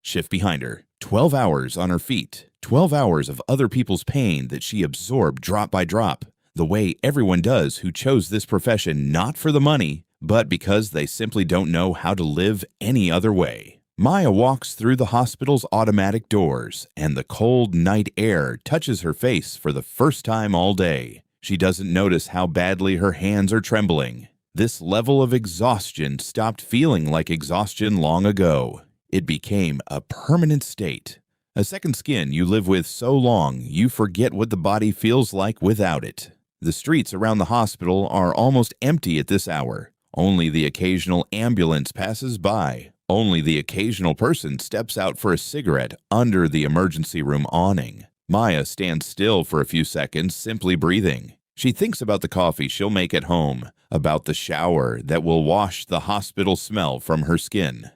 Shift behind her. 12 hours on her feet. 12 hours of other people's pain that she absorbed drop by drop. The way everyone does who chose this profession not for the money, but because they simply don't know how to live any other way. Maya walks through the hospital's automatic doors, and the cold night air touches her face for the first time all day. She doesn't notice how badly her hands are trembling. This level of exhaustion stopped feeling like exhaustion long ago. It became a permanent state. A second skin you live with so long you forget what the body feels like without it. The streets around the hospital are almost empty at this hour. Only the occasional ambulance passes by. Only the occasional person steps out for a cigarette under the emergency room awning. Maya stands still for a few seconds, simply breathing. She thinks about the coffee she'll make at home, about the shower that will wash the hospital smell from her skin,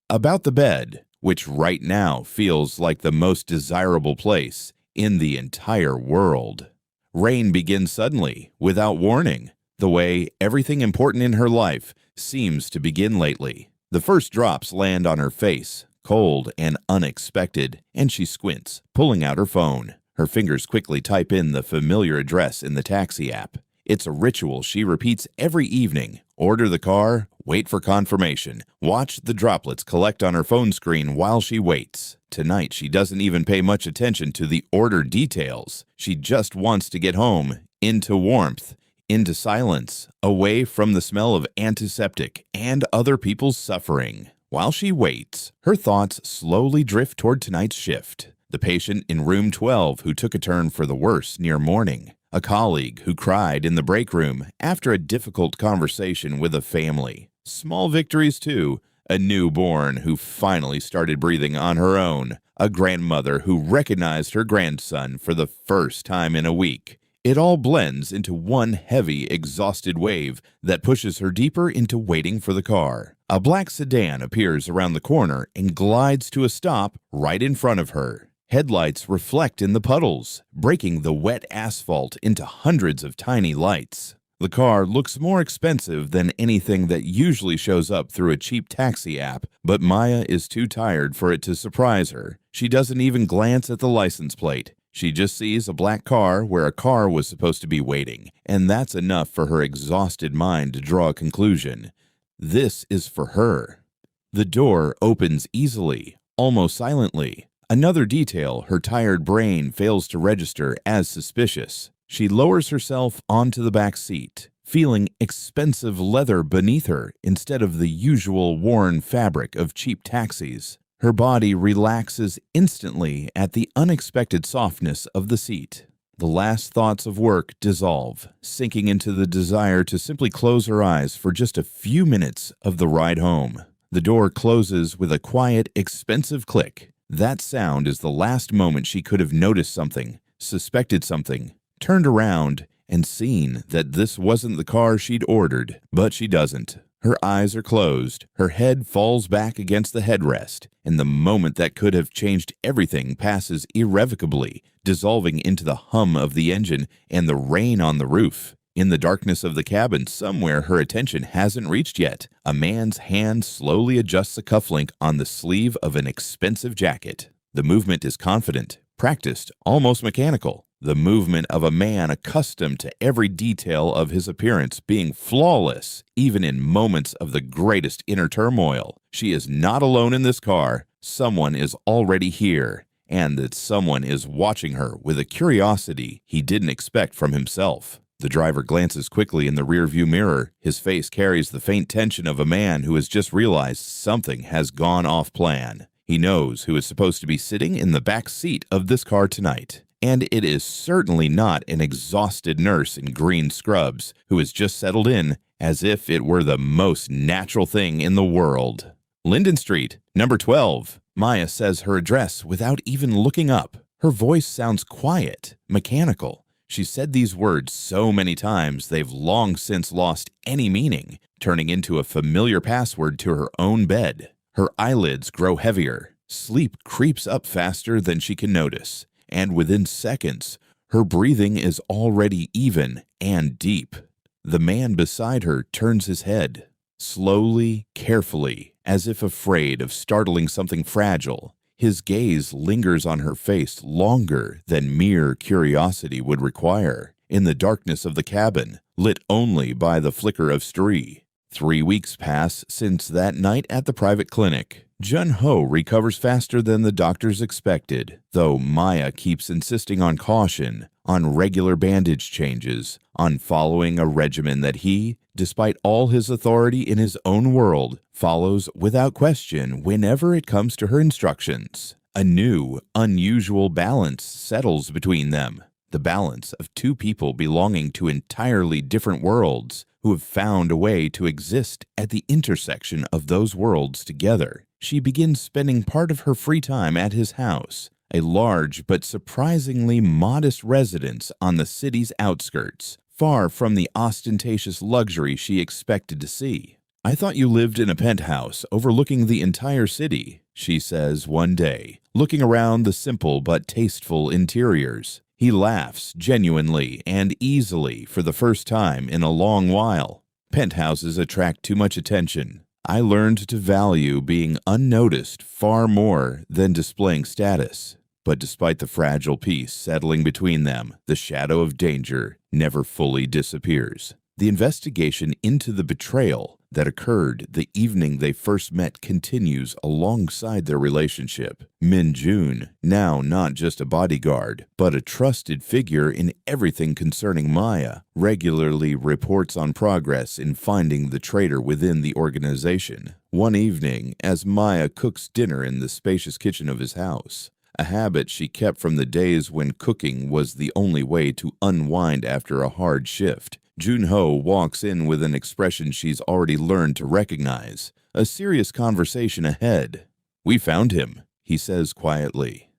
about the bed, which right now feels like the most desirable place in the entire world. Rain begins suddenly, without warning, the way everything important in her life seems to begin lately. The first drops land on her face, cold and unexpected, and she squints, pulling out her phone. Her fingers quickly type in the familiar address in the taxi app. It's a ritual she repeats every evening. Order the car, wait for confirmation, watch the droplets collect on her phone screen while she waits. Tonight, she doesn't even pay much attention to the order details. She just wants to get home, into warmth, into silence, away from the smell of antiseptic and other people's suffering. While she waits, her thoughts slowly drift toward tonight's shift. The patient in room 12 who took a turn for the worse near morning. A colleague who cried in the break room after a difficult conversation with a family. Small victories too. A newborn who finally started breathing on her own. A grandmother who recognized her grandson for the first time in a week. It all blends into one heavy, exhausted wave that pushes her deeper into waiting for the car. A black sedan appears around the corner and glides to a stop right in front of her. Headlights reflect in the puddles, breaking the wet asphalt into hundreds of tiny lights. The car looks more expensive than anything that usually shows up through a cheap taxi app, but Maya is too tired for it to surprise her. She doesn't even glance at the license plate. She just sees a black car where a car was supposed to be waiting, and that's enough for her exhausted mind to draw a conclusion. This is for her. The door opens easily, almost silently. Another detail her tired brain fails to register as suspicious. She lowers herself onto the back seat, feeling expensive leather beneath her instead of the usual worn fabric of cheap taxis. Her body relaxes instantly at the unexpected softness of the seat. The last thoughts of work dissolve, sinking into the desire to simply close her eyes for just a few minutes of the ride home. The door closes with a quiet, expensive click. That sound is the last moment she could have noticed something, suspected something, turned around, and seen that this wasn't the car she'd ordered. But she doesn't. Her eyes are closed, her head falls back against the headrest, and the moment that could have changed everything passes irrevocably, dissolving into the hum of the engine and the rain on the roof. In the darkness of the cabin, somewhere her attention hasn't reached yet, a man's hand slowly adjusts a cufflink on the sleeve of an expensive jacket. The movement is confident, practiced, almost mechanical. The movement of a man accustomed to every detail of his appearance being flawless, even in moments of the greatest inner turmoil. She is not alone in this car. Someone is already here, and that someone is watching her with a curiosity he didn't expect from himself. The driver glances quickly in the rearview mirror. His face carries the faint tension of a man who has just realized something has gone off plan. He knows who is supposed to be sitting in the back seat of this car tonight. And it is certainly not an exhausted nurse in green scrubs who has just settled in as if it were the most natural thing in the world. Linden Street, number 12. Maya says her address without even looking up. Her voice sounds quiet, mechanical. She's said these words so many times they've long since lost any meaning, turning into a familiar password to her own bed. Her eyelids grow heavier. Sleep creeps up faster than she can notice. And within seconds, her breathing is already even and deep. The man beside her turns his head, slowly, carefully, as if afraid of startling something fragile. His gaze lingers on her face longer than mere curiosity would require, in the darkness of the cabin, lit only by the flicker of strie. 3 weeks pass since that night at the private clinic. Jun-ho recovers faster than the doctors expected, though Maya keeps insisting on caution, on regular bandage changes, on following a regimen that he, despite all his authority in his own world, follows without question whenever it comes to her instructions. A new, unusual balance settles between them, the balance of two people belonging to entirely different worlds who have found a way to exist at the intersection of those worlds together. She begins spending part of her free time at his house, a large but surprisingly modest residence on the city's outskirts, far from the ostentatious luxury she expected to see. "I thought you lived in a penthouse overlooking the entire city," she says one day, looking around the simple but tasteful interiors. He laughs genuinely and easily for the first time in a long while. "Penthouses attract too much attention. I learned to value being unnoticed far more than displaying status." But despite the fragile peace settling between them, the shadow of danger never fully disappears. The investigation into the betrayal that occurred the evening they first met continues alongside their relationship. Min-jun, now not just a bodyguard, but a trusted figure in everything concerning Maya, regularly reports on progress in finding the traitor within the organization. One evening, as Maya cooks dinner in the spacious kitchen of his house, a habit she kept from the days when cooking was the only way to unwind after a hard shift, Jun-ho walks in with an expression she's already learned to recognize, a serious conversation ahead. "We found him," he says quietly.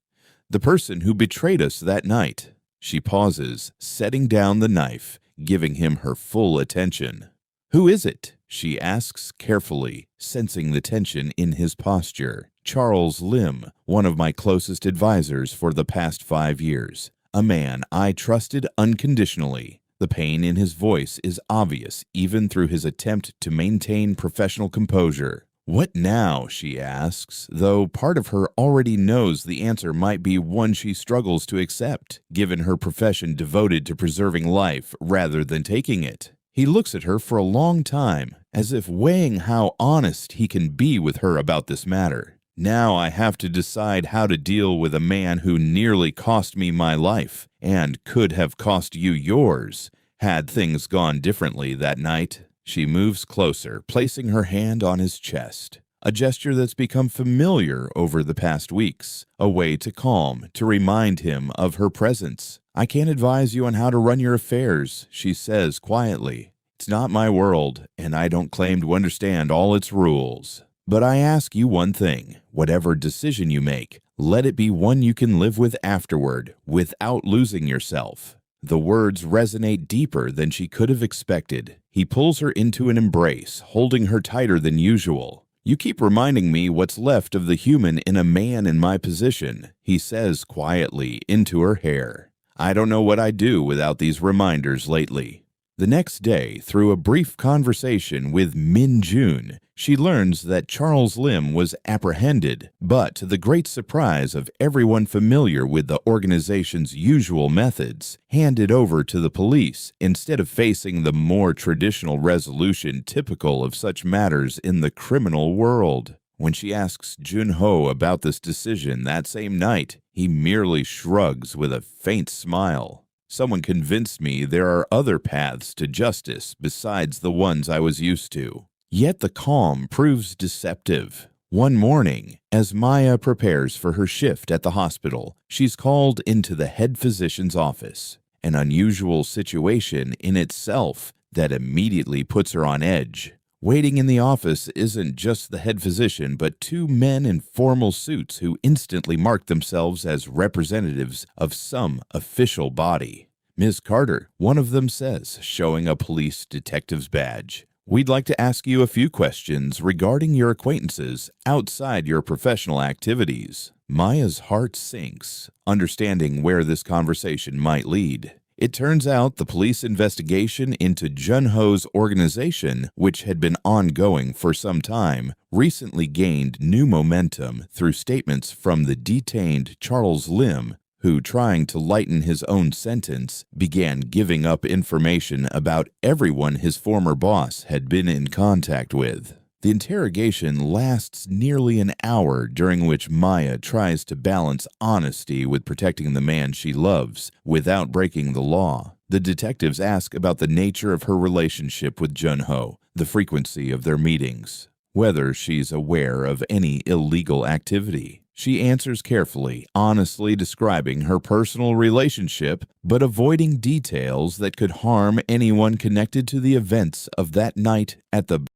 "The person who betrayed us that night." She pauses, setting down the knife, giving him her full attention. "Who is it?" she asks carefully, sensing the tension in his posture. "Charles Lim, one of my closest advisors for the past 5 years. A man I trusted unconditionally." The pain in his voice is obvious even through his attempt to maintain professional composure. "What now?" she asks, though part of her already knows the answer might be one she struggles to accept, given her profession devoted to preserving life rather than taking it. He looks at her for a long time, as if weighing how honest he can be with her about this matter. "Now I have to decide how to deal with a man who nearly cost me my life, and could have cost you yours, had things gone differently that night." She moves closer, placing her hand on his chest, a gesture that's become familiar over the past weeks, a way to calm, to remind him of her presence. "I can't advise you on how to run your affairs," she says quietly. "It's not my world, and I don't claim to understand all its rules. But I ask you one thing, whatever decision you make, let it be one you can live with afterward, without losing yourself." The words resonate deeper than she could have expected. He pulls her into an embrace, holding her tighter than usual. "You keep reminding me what's left of the human in a man in my position," he says quietly into her hair. "I don't know what I'd do without these reminders lately." The next day, through a brief conversation with Min-jun, she learns that Charles Lim was apprehended, but to the great surprise of everyone familiar with the organization's usual methods, handed over to the police instead of facing the more traditional resolution typical of such matters in the criminal world. When she asks Jun-ho about this decision that same night, he merely shrugs with a faint smile. "Someone convinced me there are other paths to justice besides the ones I was used to." Yet the calm proves deceptive. One morning, as Maya prepares for her shift at the hospital, she's called into the head physician's office, an unusual situation in itself that immediately puts her on edge. Waiting in the office isn't just the head physician, but 2 men in formal suits who instantly mark themselves as representatives of some official body. "Ms. Carter," one of them says, showing a police detective's badge, "we'd like to ask you a few questions regarding your acquaintances outside your professional activities." Maya's heart sinks, understanding where this conversation might lead. It turns out the police investigation into Jun-Ho's organization, which had been ongoing for some time, recently gained new momentum through statements from the detained Charles Lim, who, trying to lighten his own sentence, began giving up information about everyone his former boss had been in contact with. The interrogation lasts nearly an hour, during which Maya tries to balance honesty with protecting the man she loves without breaking the law. The detectives ask about the nature of her relationship with Jun-Ho, the frequency of their meetings, whether she's aware of any illegal activity. She answers carefully, honestly describing her personal relationship, but avoiding details that could harm anyone connected to the events of that night at the